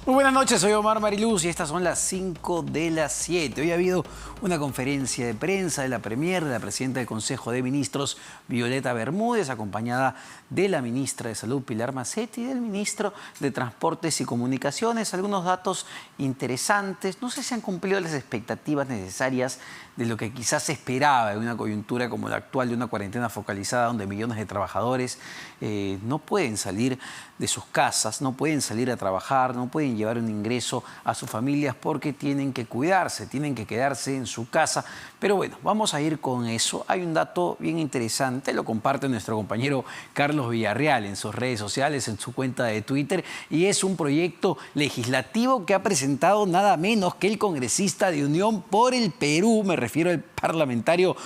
Muy buenas noches, soy Omar Mariluz y estas son las 5 de las 7. Hoy ha habido una conferencia de prensa de la Premier, de la Presidenta del Consejo de Ministros, Violeta Bermúdez, acompañada de la Ministra de Salud, Pilar Macetti, y del Ministro de Transportes y Comunicaciones. Algunos datos interesantes. No sé si han cumplido las expectativas necesarias de lo que quizás se esperaba en una coyuntura como la actual de una cuarentena focalizada donde millones de trabajadores no pueden salir de sus casas, no pueden salir a trabajar, no pueden llevar un ingreso a sus familias porque tienen que cuidarse, tienen que quedarse en su casa. Pero bueno, vamos a ir con eso. Hay un dato bien interesante, lo comparte nuestro compañero Carlos Villarreal en sus redes sociales, en su cuenta de Twitter, y es un proyecto legislativo que ha presentado nada menos que el congresista de Unión por el Perú, me refiero al parlamentario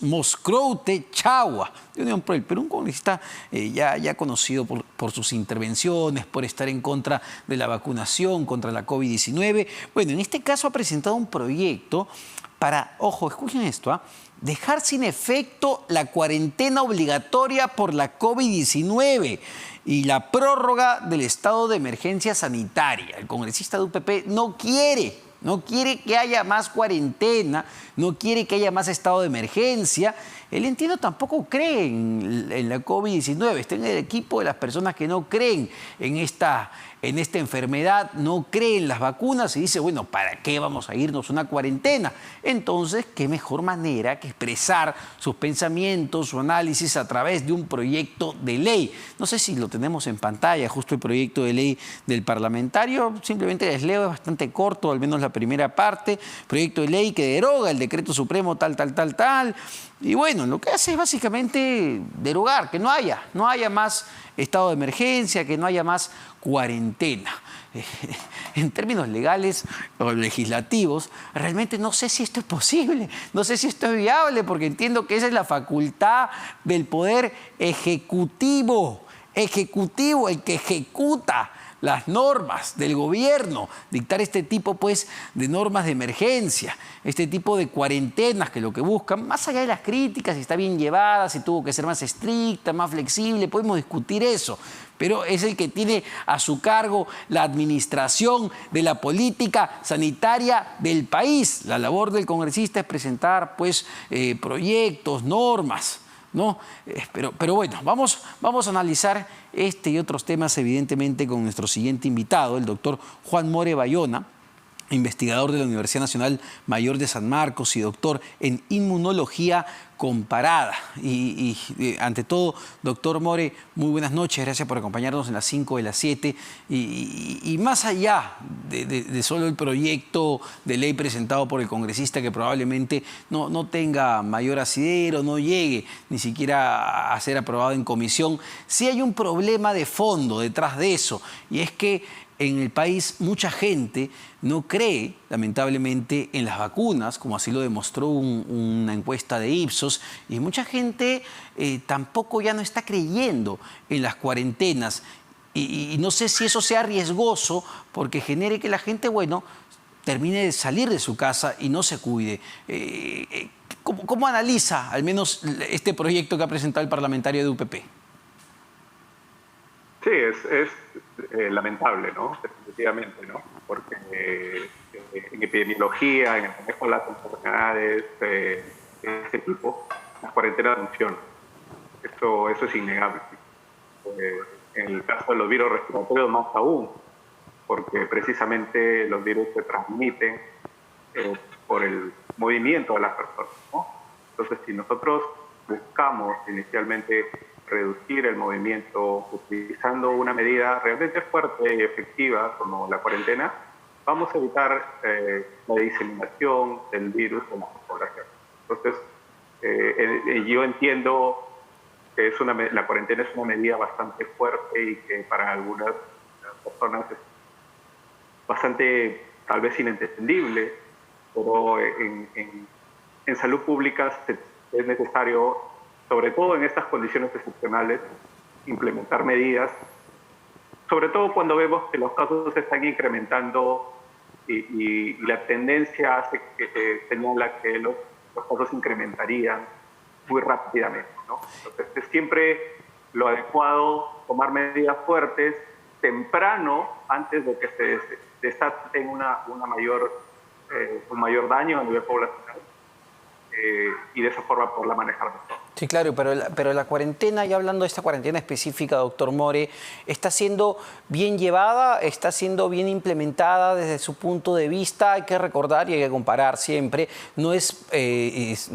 Moscroute Chagua, de Unión por el Perú, un congresista ya conocido por sus intervenciones, por estar en contra de la vacunación contra la COVID-19. Bueno, en este caso ha presentado un proyecto para, ojo, escuchen esto, dejar sin efecto la cuarentena obligatoria por la COVID-19 y la prórroga del estado de emergencia sanitaria. El congresista de UPP no quiere que haya más cuarentena, no quiere que haya más estado de emergencia. Él, entiendo, tampoco cree en la COVID-19. Está en el equipo de las personas que no creen en esta enfermedad, no creen en las vacunas y dice, bueno, ¿para qué vamos a irnos a una cuarentena? Entonces, ¿qué mejor manera que expresar sus pensamientos, su análisis a través de un proyecto de ley? No sé si lo tenemos en pantalla, justo el proyecto de ley del parlamentario. Simplemente les leo, es bastante corto, al menos la primera parte. Proyecto de ley que deroga el decreto supremo tal. Y bueno, lo que hace es básicamente derogar, que no haya más estado de emergencia, que no haya más cuarentena. En términos legales o legislativos, realmente no sé si esto es posible, no sé si esto es viable, porque entiendo que esa es la facultad del poder ejecutivo, el que ejecuta las normas del gobierno, dictar este tipo pues de normas de emergencia, este tipo de cuarentenas que lo que buscan, más allá de las críticas, si está bien llevada, si tuvo que ser más estricta, más flexible, podemos discutir eso, pero es el que tiene a su cargo la administración de la política sanitaria del país. La labor del congresista es presentar pues proyectos, normas, ¿no? Pero bueno, vamos a analizar este y otros temas evidentemente con nuestro siguiente invitado, el doctor Juan More Bayona, investigador de la Universidad Nacional Mayor de San Marcos y doctor en inmunología comparada. Y ante todo, doctor More, muy buenas noches, gracias por acompañarnos en las 5 de las 7. Y más allá de solo el proyecto de ley presentado por el congresista, que probablemente no tenga mayor asidero, no llegue ni siquiera a ser aprobado en comisión, sí hay un problema de fondo detrás de eso, y es que en el país mucha gente no cree, lamentablemente, en las vacunas, como así lo demostró una encuesta de Ipsos, y mucha gente tampoco ya no está creyendo en las cuarentenas. Y no sé si eso sea riesgoso porque genere que la gente, bueno, termine de salir de su casa y no se cuide. ¿Cómo analiza al menos este proyecto que ha presentado el parlamentario de UPP? Sí, es lamentable, ¿no? Definitivamente, ¿no? Porque en epidemiología, en el manejo de las enfermedades de este tipo, las cuarentenas funcionan. Eso es innegable. En el caso de los virus respiratorios, más aún, porque precisamente los virus se transmiten por el movimiento de las personas, ¿no? Entonces, si nosotros buscamos inicialmente reducir el movimiento utilizando una medida realmente fuerte y efectiva como la cuarentena, vamos a evitar la diseminación del virus en la población. Entonces, yo entiendo que la cuarentena es una medida bastante fuerte y que para algunas personas es bastante, tal vez, inentendible, pero en salud pública es necesario, sobre todo en estas condiciones excepcionales, implementar medidas, sobre todo cuando vemos que los casos se están incrementando y la tendencia hace señala que los casos se incrementarían muy rápidamente, ¿no? Entonces, es siempre lo adecuado tomar medidas fuertes, temprano, antes de que se desate un mayor daño a nivel poblacional, y de esa forma poderla manejar mejor. Sí, claro, pero la cuarentena, ya hablando de esta cuarentena específica, doctor More, ¿está siendo bien llevada? ¿Está siendo bien implementada desde su punto de vista? Hay que recordar y hay que comparar siempre. No es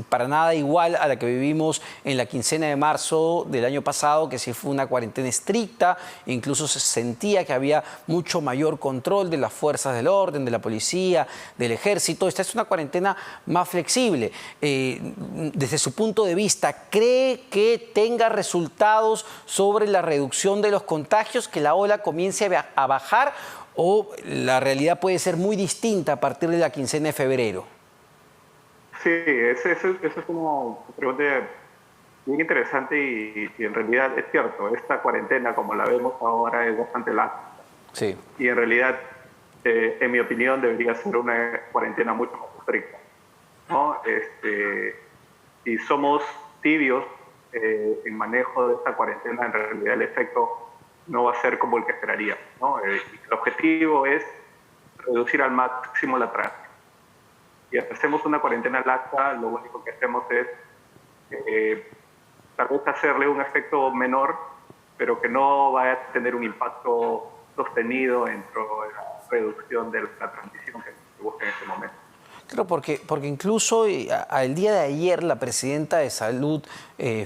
para nada igual a la que vivimos en la quincena de marzo del año pasado, que sí fue una cuarentena estricta, incluso se sentía que había mucho mayor control de las fuerzas del orden, de la policía, del ejército. Esta es una cuarentena más flexible. Desde su punto de vista, ¿cree que tenga resultados sobre la reducción de los contagios, que la ola comience a bajar, o la realidad puede ser muy distinta a partir de la quincena de febrero? Sí, esa es una pregunta bien interesante y en realidad es cierto. Esta cuarentena, como la vemos ahora, es bastante larga. Sí. Y en realidad, en mi opinión, debería ser una cuarentena mucho más estricta, ¿no? Y somos tibios en manejo de esta cuarentena, en realidad el efecto no va a ser como el que esperaría, ¿no? El objetivo es reducir al máximo la transmisión. Y hacemos una cuarentena laxa, lo único que hacemos es tal vez hacerle un efecto menor, pero que no va a tener un impacto sostenido dentro de la reducción de la transmisión que se busca en este momento. Claro, porque incluso el día de ayer la presidenta de Salud,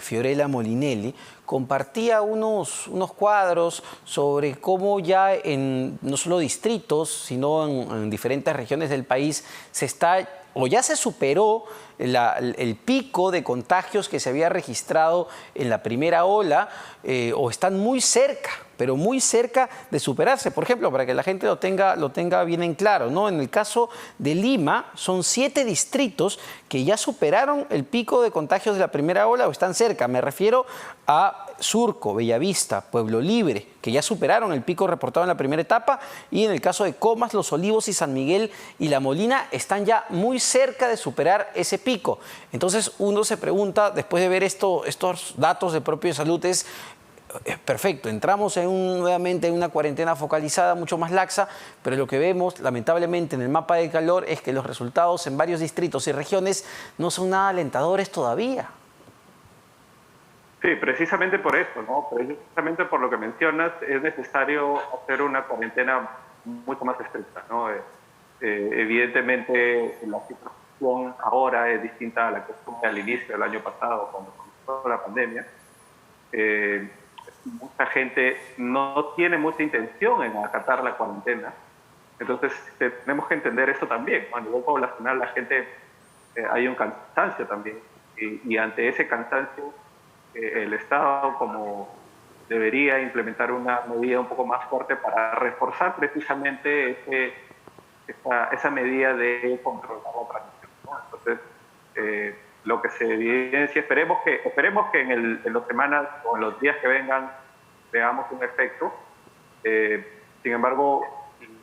Fiorella Molinelli, compartía unos cuadros sobre cómo ya en no solo distritos, sino en diferentes regiones del país se está, o ya se superó el pico de contagios que se había registrado en la primera ola, o están muy cerca, pero muy cerca de superarse. Por ejemplo, para que la gente lo tenga bien en claro, ¿no? En el caso de Lima, son 7 distritos que ya superaron el pico de contagios de la primera ola o están cerca. Me refiero a Surco, Bellavista, Pueblo Libre, que ya superaron el pico reportado en la primera etapa, y en el caso de Comas, Los Olivos y San Miguel y La Molina están ya muy cerca de superar ese pico. Entonces uno se pregunta, después de ver estos datos de propio de salud, es perfecto, entramos nuevamente en una cuarentena focalizada mucho más laxa, pero lo que vemos lamentablemente en el mapa de calor es que los resultados en varios distritos y regiones no son nada alentadores todavía. Sí, precisamente por eso, ¿no? Precisamente por lo que mencionas, es necesario hacer una cuarentena mucho más estricta, ¿no? Evidentemente, la situación ahora es distinta a la que fue al inicio del año pasado, cuando comenzó la pandemia. Mucha gente no tiene mucha intención en acatar la cuarentena. Entonces, tenemos que entender eso también. A nivel poblacional, la gente, hay un cansancio también. Y ante ese cansancio, el Estado como debería implementar una medida un poco más fuerte para reforzar precisamente esa medida de controlar la transmisión, ¿no? Entonces, lo que se evidencia, esperemos que en las semanas o en los días que vengan veamos un efecto. Sin embargo,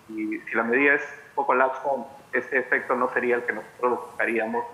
si la medida es un poco laxa, ese efecto no sería el que nosotros buscaríamos,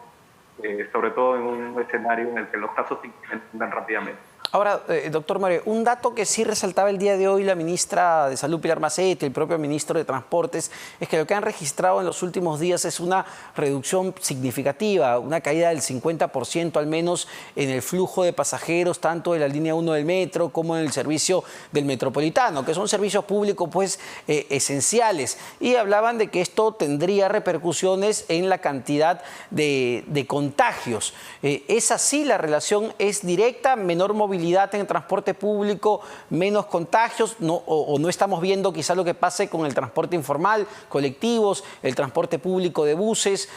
sobre todo en un escenario en el que los casos se incrementan rápidamente. Ahora, doctor More, un dato que sí resaltaba el día de hoy la ministra de Salud, Pilar Macetti, el propio ministro de Transportes, es que lo que han registrado en los últimos días es una reducción significativa, una caída del 50% al menos en el flujo de pasajeros, tanto de la línea 1 del metro como en el servicio del metropolitano, que son servicios públicos pues esenciales. Y hablaban de que esto tendría repercusiones en la cantidad de contagios. ¿Es así? ¿La relación es directa? ¿Menor movilidad en el transporte público, menos contagios, o no estamos viendo quizá lo que pase con el transporte informal, colectivos, el transporte público de buses?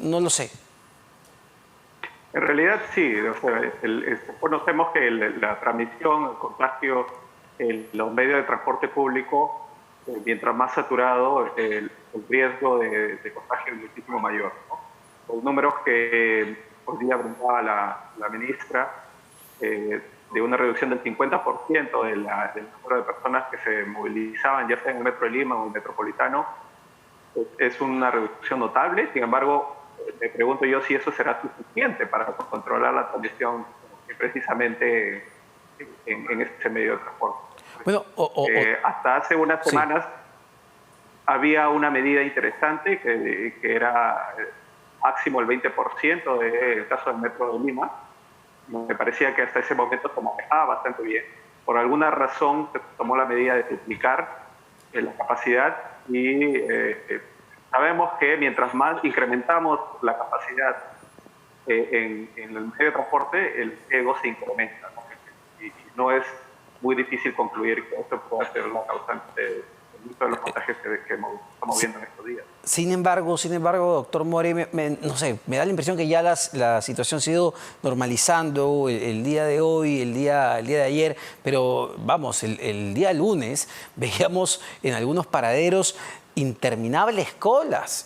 No lo sé. En realidad sí, o sea, conocemos que la transmisión, el contagio en los medios de transporte público, mientras más saturado, el riesgo de contagio es muchísimo mayor, ¿no? Los números que hoy día brindaba la ministra, de una reducción del 50% del número de personas que se movilizaban, ya sea en el Metro de Lima o el Metropolitano, es una reducción notable. Sin embargo, me pregunto yo si eso será suficiente para controlar la transmisión precisamente en ese medio de transporte. Bueno, hasta hace unas semanas había una medida interesante que era máximo el 20% del caso del Metro de Lima. Me parecía que hasta ese momento se manejaba bastante bien. Por alguna razón se tomó la medida de duplicar la capacidad y sabemos que mientras más incrementamos la capacidad en el medio de transporte, el riesgo se incrementa, ¿no? Y no es muy difícil concluir que esto pueda ser la causante de muchos de los contagios que estamos viendo en estos días. Sin embargo, doctor More, no sé, me da la impresión que ya la situación se ha ido normalizando el día de hoy, el día de ayer, pero vamos, el día lunes veíamos en algunos paraderos interminables colas,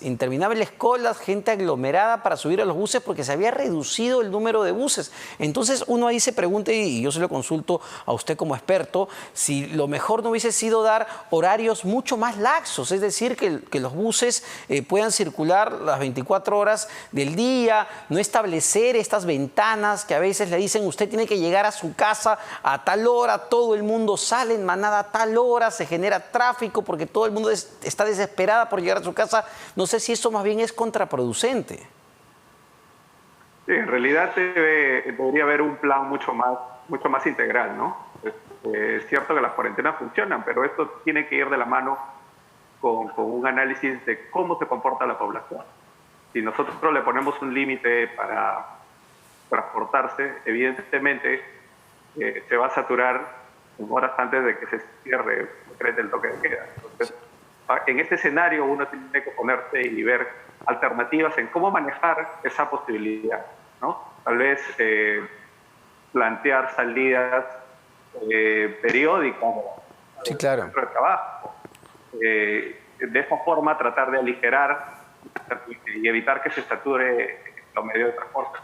gente aglomerada para subir a los buses porque se había reducido el número de buses. Entonces uno ahí se pregunta, y yo se lo consulto a usted como experto, si lo mejor no hubiese sido dar horarios mucho más laxos, es decir, que los buses puedan circular las 24 horas del día, no establecer estas ventanas que a veces le dicen usted tiene que llegar a su casa a tal hora, todo el mundo sale en manada a tal hora, se genera tráfico porque todo el mundo está desesperada por llegar a su casa. No sé si eso más bien es contraproducente. Sí, en realidad debería haber un plan mucho más integral, ¿no? Es cierto que las cuarentenas funcionan, pero esto tiene que ir de la mano con un análisis de cómo se comporta la población. Si nosotros le ponemos un límite para transportarse, evidentemente se va a saturar horas antes de que se cierre el toque de queda. Entonces, en este escenario uno tiene que ponerse y ver alternativas en cómo manejar esa posibilidad, ¿no? Tal vez plantear salidas periódicas sí, claro, dentro del trabajo. De esta forma tratar de aligerar y evitar que se sature los medios de transporte.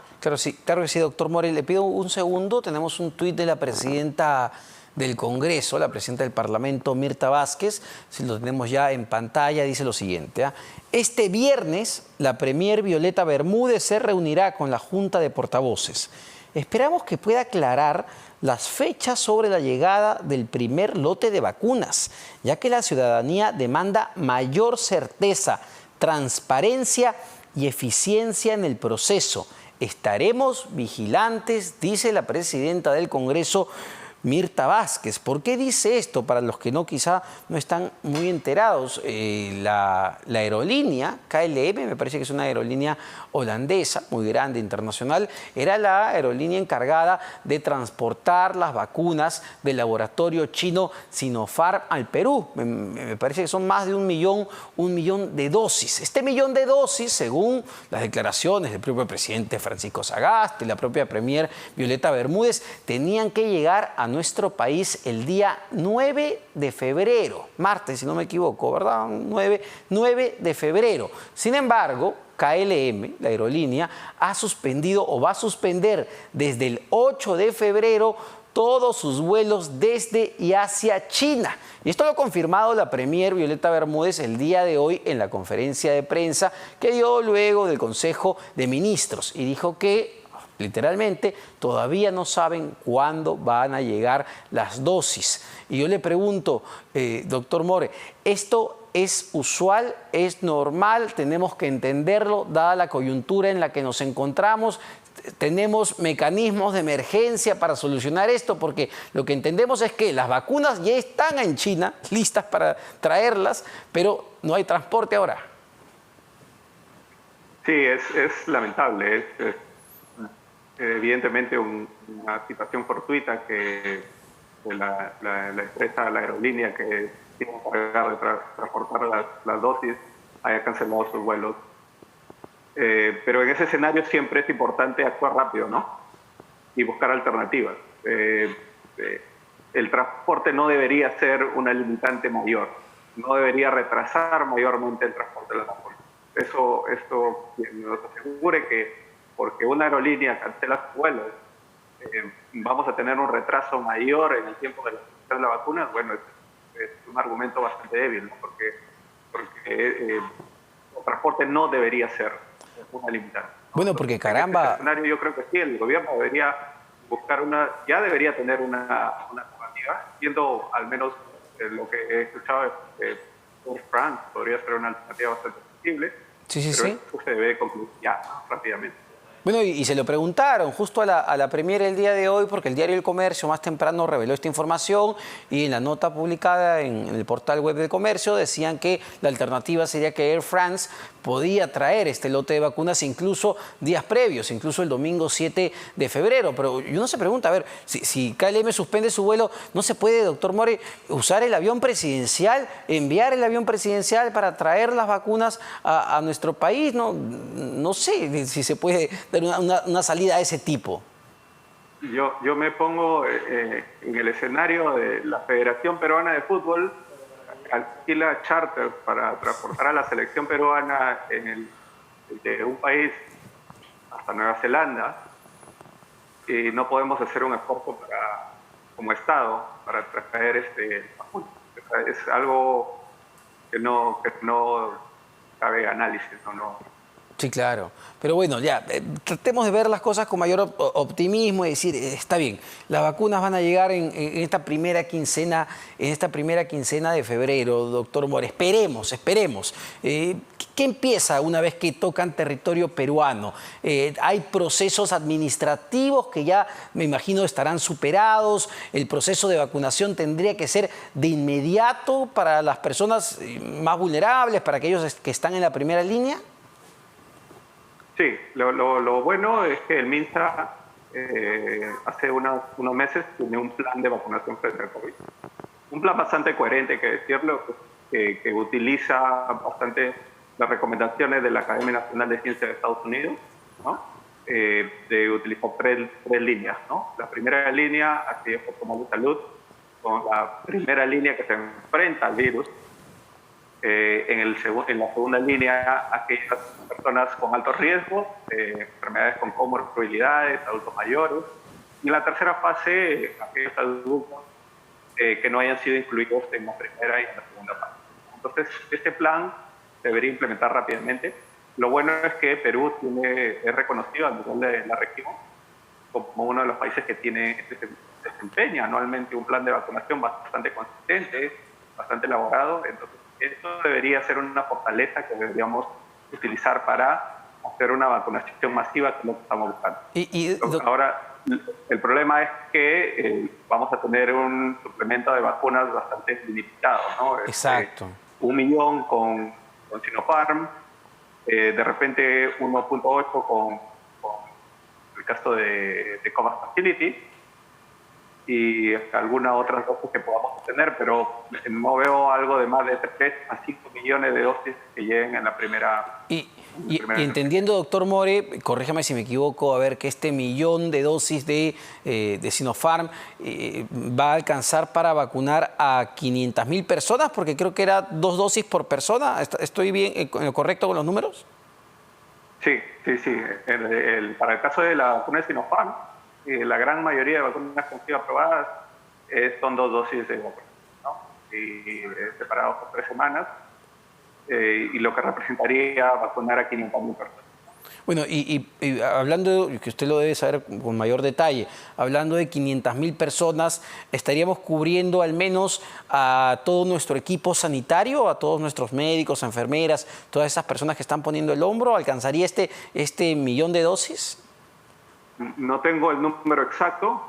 Claro que sí, doctor More. Le pido un segundo. Tenemos un tuit de la presidenta del Congreso, la presidenta del Parlamento, Mirta Vázquez, si lo tenemos ya en pantalla, dice lo siguiente. Este viernes, la premier Violeta Bermúdez se reunirá con la Junta de Portavoces. Esperamos que pueda aclarar las fechas sobre la llegada del primer lote de vacunas, ya que la ciudadanía demanda mayor certeza, transparencia y eficiencia en el proceso. Estaremos vigilantes, dice la presidenta del Congreso, Mirta Vázquez. ¿Por qué dice esto? Para los que quizá no están muy enterados, la aerolínea KLM, me parece que es una aerolínea holandesa, muy grande, internacional, era la aerolínea encargada de transportar las vacunas del laboratorio chino Sinopharm al Perú. Me parece que son más de un millón de dosis. Este millón de dosis, según las declaraciones del propio presidente Francisco Sagasti y la propia premier Violeta Bermúdez, tenían que llegar a nuestro país el día 9 de febrero, martes si no me equivoco, ¿verdad? 9 de febrero. Sin embargo, KLM, la aerolínea, ha suspendido o va a suspender desde el 8 de febrero todos sus vuelos desde y hacia China. Y esto lo ha confirmado la premier Violeta Bermúdez el día de hoy en la conferencia de prensa que dio luego del Consejo de Ministros y dijo que literalmente, todavía no saben cuándo van a llegar las dosis. Y yo le pregunto, doctor More, ¿esto es usual? ¿Es normal? ¿Tenemos que entenderlo dada la coyuntura en la que nos encontramos? ¿Tenemos mecanismos de emergencia para solucionar esto? Porque lo que entendemos es que las vacunas ya están en China, listas para traerlas, pero no hay transporte ahora. Sí, es lamentable. Es evidentemente una situación fortuita que la empresa, la aerolínea que tiene que encargar de transportar las dosis haya cancelado sus vuelos. Pero en ese escenario siempre es importante actuar rápido, ¿no? Y buscar alternativas. El transporte no debería ser una limitante mayor, no debería retrasar mayormente el transporte de las vacunas. Esto nos asegure que porque una aerolínea cancela sus vuelos, vamos a tener un retraso mayor en el tiempo de la vacuna. Bueno, es un argumento bastante débil, ¿no? Porque el transporte no debería ser una limitante, ¿no? Bueno, porque caramba... En este escenario yo creo que sí, el gobierno debería buscar debería tener una alternativa alternativa. Siendo al menos lo que he escuchado de Air France podría ser una alternativa bastante posible, pero esto se debe concluir ya rápidamente. Bueno, y se lo preguntaron justo a la Premier el día de hoy, porque el diario El Comercio más temprano reveló esta información y en la nota publicada en el portal web del Comercio decían que la alternativa sería que Air France podía traer este lote de vacunas incluso días previos, incluso el domingo 7 de febrero. Pero uno se pregunta, a ver, si KLM suspende su vuelo, ¿no se puede, doctor More, usar el avión presidencial, enviar el avión presidencial para traer las vacunas a nuestro país? No sé si se puede dar una salida a ese tipo. Yo me pongo en el escenario de la Federación Peruana de Fútbol, alquila charter para transportar a la selección peruana de un país hasta Nueva Zelanda, y no podemos hacer un esfuerzo como Estado para traer vacunas. Es algo que no cabe análisis, no. Sí, claro. Pero bueno, ya, tratemos de ver las cosas con mayor optimismo y decir, está bien, las vacunas van a llegar en esta primera quincena de febrero, doctor More. Esperemos. ¿Qué empieza una vez que tocan territorio peruano? Hay procesos administrativos que ya, me imagino, estarán superados. El proceso de vacunación tendría que ser de inmediato para las personas más vulnerables, para aquellos que están en la primera línea. Sí, lo bueno es que el MINSA hace unos meses tiene un plan de vacunación frente al COVID. Un plan bastante coherente, que decirlo, que utiliza bastante las recomendaciones de la Academia Nacional de Ciencias de Estados Unidos, ¿no? De utilizar tres líneas, ¿no? La primera línea, aquellos protocolos de salud, con la primera línea que se enfrenta al virus. En la segunda línea, aquellas personas con alto riesgo, enfermedades con comorbilidades, adultos mayores. Y en la tercera fase, aquellos adultos que no hayan sido incluidos en la primera y en la segunda fase. Entonces, este plan se debería implementar rápidamente. Lo bueno es que Perú es reconocido a nivel de la región como uno de los países que desempeña anualmente un plan de vacunación bastante consistente, bastante elaborado. Entonces, esto debería ser una fortaleza que deberíamos utilizar para hacer una vacunación masiva, que es lo que estamos buscando. Ahora, el problema es que vamos a tener un suplemento de vacunas bastante limitado, ¿no? Exacto. 1 millón con Sinopharm, de repente 1.8 con el caso de COVAX Facility, y alguna otra dosis que podamos tener, pero no veo algo de más de 3 a 5 millones de dosis que lleguen en la primera. Y entendiendo, doctor More, corríjame si me equivoco, a ver, que este 1 millón de dosis de Sinopharm va a alcanzar para vacunar a 500.000 personas, porque creo que era 2 dosis por persona. ¿Estoy bien, en lo correcto con los números? Sí. Para el caso de la vacuna de Sinopharm, la gran mayoría de vacunas que han sido aprobadas son 2 dosis de vacuna, ¿no? Y separados por 3 semanas, y lo que representaría vacunar a 500.000 personas. Bueno, y hablando, que usted lo debe saber con mayor detalle, hablando de 500.000 personas, ¿estaríamos cubriendo al menos a todo nuestro equipo sanitario, a todos nuestros médicos, enfermeras, todas esas personas que están poniendo el hombro? ¿Alcanzaría este 1 millón de dosis? No tengo el número exacto,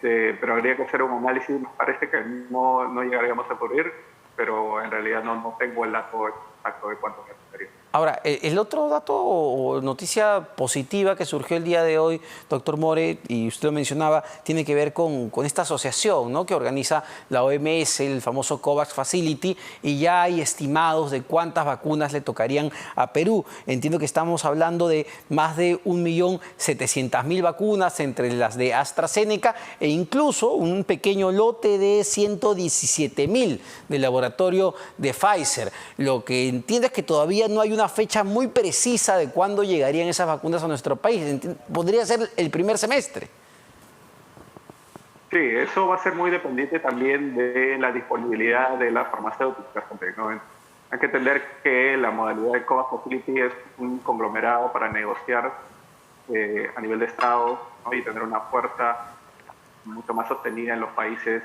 pero habría que hacer un análisis. Me parece que no llegaríamos a cubrir, pero en realidad no tengo el dato exacto de cuánto necesitaría. Ahora, el otro dato o noticia positiva que surgió el día de hoy, doctor More, y usted lo mencionaba, tiene que ver con esta asociación, ¿no?, que organiza la OMS, el famoso COVAX Facility, y ya hay estimados de cuántas vacunas le tocarían a Perú. Entiendo que estamos hablando de más de 1.700.000 vacunas entre las de AstraZeneca e incluso un pequeño lote de 117.000 del laboratorio de Pfizer. Lo que entiendo es que todavía no hay una fecha muy precisa de cuándo llegarían esas vacunas a nuestro país. ¿Podría ser el primer semestre? Sí, eso va a ser muy dependiente también de la disponibilidad de las farmacéuticas, ¿no? Hay que entender que la modalidad de COVAX Facility es un conglomerado para negociar a nivel de Estado, ¿no?, y tener una fuerza mucho más sostenida en los países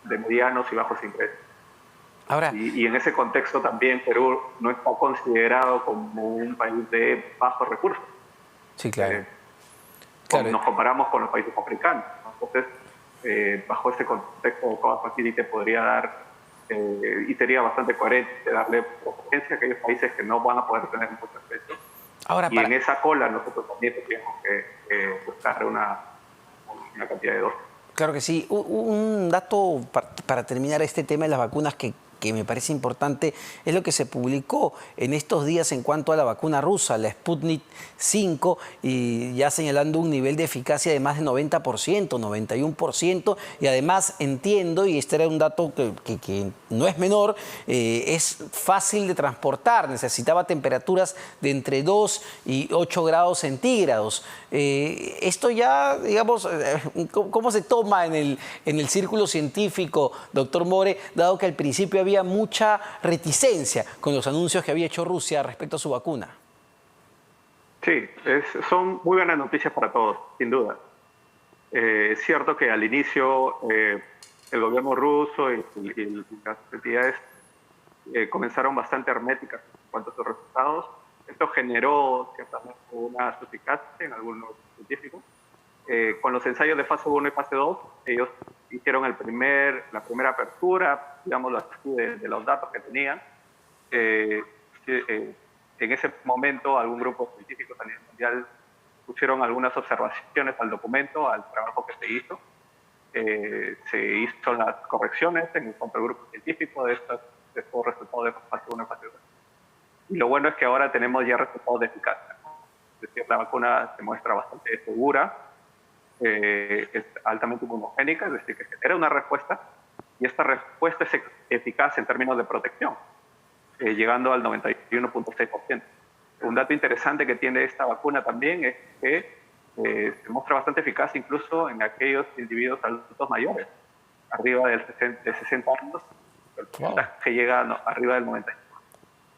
de medianos y bajos ingresos. Ahora, y en ese contexto también Perú no está considerado como un país de bajos recursos. sí, claro. Nos comparamos con los países africanos, ¿no? Entonces, bajo ese contexto, COVAX Facility podría dar, y sería bastante coherente, darle preferencia a aquellos países que no van a poder tener mucho acceso. Ahora, y en esa cola nosotros también tendríamos que buscar una cantidad de dosis. Claro que sí. Un dato para terminar este tema de las vacunas que me parece importante es lo que se publicó en estos días en cuanto a la vacuna rusa, la Sputnik 5, y ya señalando un nivel de eficacia de más de 90%, 91%, y además entiendo, y este era un dato que no es menor, es fácil de transportar, necesitaba temperaturas de entre 2 y 8 grados centígrados. Esto ya, digamos, ¿cómo se toma en el círculo científico, doctor More, dado que al principio había mucha reticencia con los anuncios que había hecho Rusia respecto a su vacuna? Sí, son muy buenas noticias para todos, sin duda. Es cierto que al inicio el gobierno ruso y las entidades comenzaron bastante herméticas en cuanto a sus resultados. Esto generó ciertamente una suspicacia en algunos científicos. Con los ensayos de fase 1 y fase 2, ellos hicieron la primera apertura, digamos así, de los datos que tenían. En ese momento, algún grupo de científicos a nivel mundial pusieron algunas observaciones al documento, al trabajo que se hizo. Se hizo las correcciones en cuanto al grupo científico de estos resultados de fase 1 y fase 2. Y lo bueno es que ahora tenemos ya resultados de eficacia, ¿no? Es decir, la vacuna se muestra bastante segura, es altamente inmunogénica, es decir, que genera una respuesta, y esta respuesta es eficaz en términos de protección, llegando al 91.6%. Un dato interesante que tiene esta vacuna también es que se muestra bastante eficaz incluso en aquellos individuos adultos mayores, arriba de 60 años, el porcentaje que llega arriba del 90%.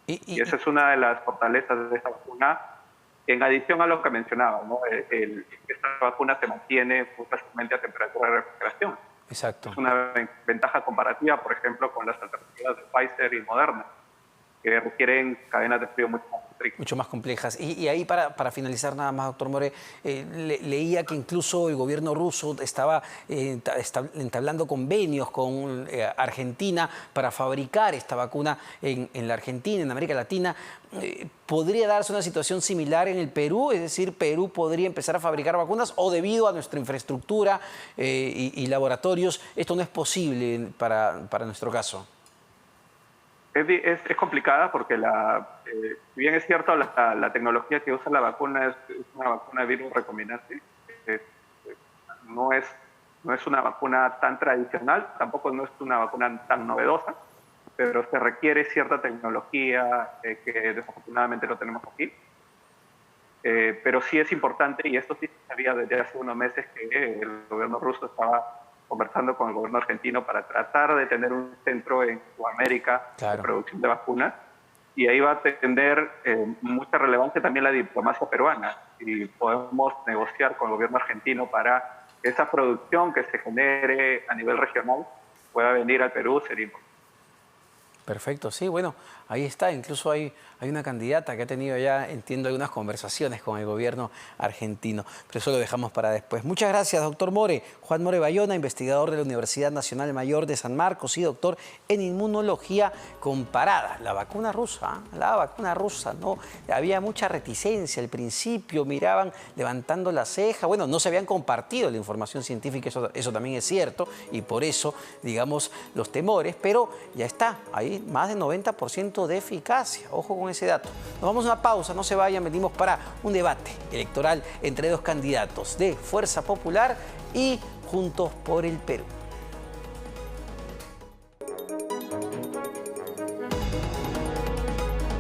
Y esa es una de las fortalezas de esta vacuna, en adición a lo que mencionaba, ¿no? Esta vacuna se mantiene muy fácilmente a temperatura de refrigeración. Exacto. Es una ventaja comparativa, por ejemplo, con las alternativas de Pfizer y Moderna, que requieren cadenas de frío mucho más estrictas. Mucho más complejas. Y ahí para finalizar nada más, doctor More, leía que incluso el gobierno ruso estaba entablando convenios con Argentina para fabricar esta vacuna en la Argentina, en América Latina. ¿Podría darse una situación similar en el Perú? Es decir, ¿Perú podría empezar a fabricar vacunas o debido a nuestra infraestructura y laboratorios esto no es posible para nuestro caso? Es complicada porque si bien es cierto la tecnología que usa la vacuna es una vacuna de virus recombinante, no es una vacuna tan tradicional, tampoco no es una vacuna tan novedosa, pero se requiere cierta tecnología que desafortunadamente no tenemos aquí. Pero sí es importante, y esto sí se sabía desde hace unos meses, que el gobierno ruso estaba conversando con el gobierno argentino para tratar de tener un centro en Sudamérica de producción de vacunas, y ahí va a tener mucha relevancia también la diplomacia peruana, y podemos negociar con el gobierno argentino para que esa producción que se genere a nivel regional pueda venir al Perú, sería importante. Perfecto, sí, bueno, ahí está. Incluso hay una candidata que ha tenido ya, entiendo, algunas conversaciones con el gobierno argentino, pero eso lo dejamos para después. Muchas gracias, doctor More. Juan More Bayona, investigador de la Universidad Nacional Mayor de San Marcos y doctor en inmunología comparada. La vacuna rusa, ¿no? Había mucha reticencia al principio, miraban levantando la ceja. Bueno, no se habían compartido la información científica, eso también es cierto, y por eso, digamos, los temores, pero ya está, ahí más de 90% de eficacia. Ojo con ese dato. Nos vamos a una pausa, no se vayan, venimos para un debate electoral entre dos candidatos de Fuerza Popular y Juntos por el Perú.